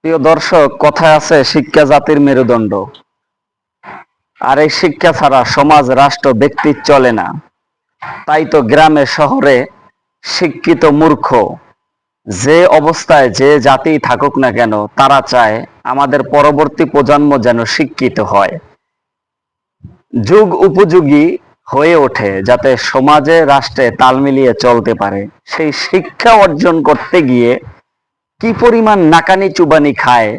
প্রিয় দর্শক, কথায় আছে শিক্ষা জাতির মেরুদণ্ড। আর এই শিক্ষা ছাড়া সমাজ, রাষ্ট্র, ব্যক্তি চলে না। তাই তো গ্রামে শহরে শিক্ষিত মূর্খ যে অবস্থায় যে জাতি থাকুক না কেন, তারা চায় আমাদের পরবর্তী প্রজন্ম যেন শিক্ষিত হয়, যুগ উপযোগী হয়ে ওঠে, যাতে সমাজে রাষ্ট্রে তাল মিলিয়ে চলতে পারে। সেই শিক্ষা অর্জন করতে গিয়ে কি পরিমাণ নাকানি চুবানি খায়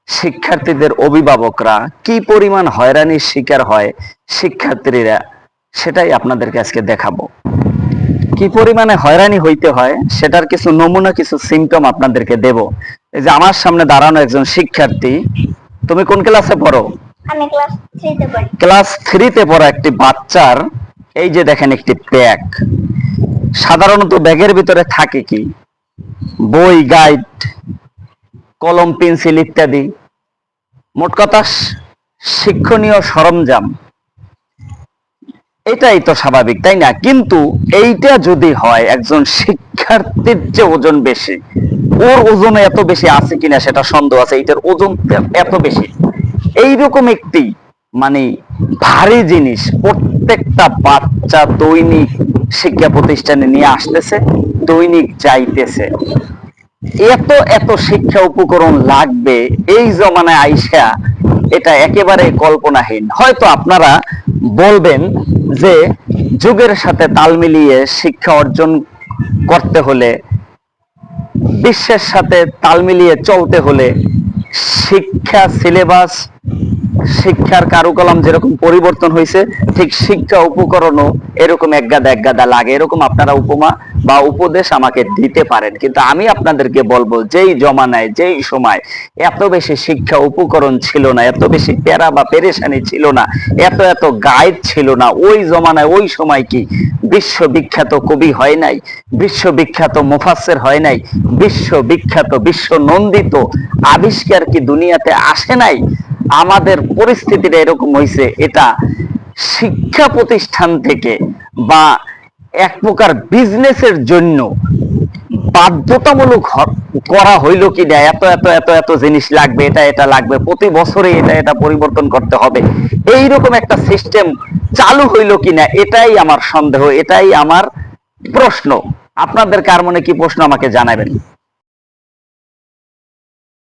শিক্ষার্থীদের অভিভাবকরা, কি পরিমাণ হয়রানির শিকার হয় শিক্ষার্থীরা, সেটাই আপনাদেরকে আজকে দেখাবো। কি পরিমাণে হয়রানি হইতে হয় সেটার কিছু নমুনা, কিছু সিম্পটম আপনাদেরকে দেব। এই যে আমার সামনে দাঁড়ানো একজন শিক্ষার্থী। তুমি কোন ক্লাসে পড়ো? আমি ক্লাস 3 তে পড়ি। ক্লাস 3 তে পড়া একটি বাচ্চার এই যে দেখেন একটি ব্যাগ। সাধারণত ব্যাগের ভিতরে থাকে কি? বই, গাইড, কলম, পেন্সিল ইত্যাদি, মোট কথা শিক্ষণীয় সরঞ্জাম। এটাই তো স্বাভাবিক, তাই না? কিন্তু এইটা যদি হয় একজন শিক্ষার্থীর যে ওজন বেশি, ওর ওজনে এত বেশি আছে কিনা সেটা সন্দেহ আছে। এইটার ওজন এত বেশি, এইরকম একটি মানে ভারী জিনিস প্রত্যেকটা বাচ্চা দৈনিক শিক্ষা প্রতিষ্ঠানে নিয়ে আসতেছে, দৈনিক যাইতেছে। এত এত শিক্ষা উপকরণ লাগবে এই জমানায় আইসা, এটা একেবারে কল্পনাহীন। হয়তো আপনারা বলবেন যে যুগের সাথে তাল মিলিয়ে শিক্ষা অর্জন করতে হলে, বিশ্বের সাথে তাল মিলিয়ে চলতে হলে শিক্ষা সিলেবাস, শিক্ষার কারুকলাম যেরকম পরিবর্তন হয়েছে, ঠিক শিক্ষা উপকরণও এরকম একগাদা লাগে। এরকম আপনারা উপমা বা উপদেশ আমাকে দিতে পারেন, কিন্তু আমি আপনাদেরকে বলবো যেই জমানায়, যেই সময় এত বেশি শিক্ষা উপকরণ ছিল না, এত বেশি প্যারা বা পেরেশানি ছিল না, এত এত গাইড ছিল না, ওই জমানায় ওই সময় কি বিশ্ববিখ্যাত কবি হয় নাই? বিশ্ববিখ্যাত মুফাসসির হয় নাই? বিশ্ববিখ্যাত, বিশ্ব নন্দিত আবিষ্কার কি দুনিয়াতে আসে নাই? আমাদের পরিস্থিতিটা এরকম হয়েছে, এটা শিক্ষা প্রতিষ্ঠান থেকে বা এক প্রকার বিজনেসের জন্য বাধ্যতামূলক করা হইল কি না। এত এত এত এত জিনিস লাগবে, এটা এটা লাগবে, প্রতি বছরে এটা এটা পরিবর্তন করতে হবে, এইরকম একটা সিস্টেম চালু হইল কিনা, এটাই আমার সন্দেহ, এটাই আমার প্রশ্ন। আপনাদের কার মনে কি প্রশ্ন আমাকে জানাবেন।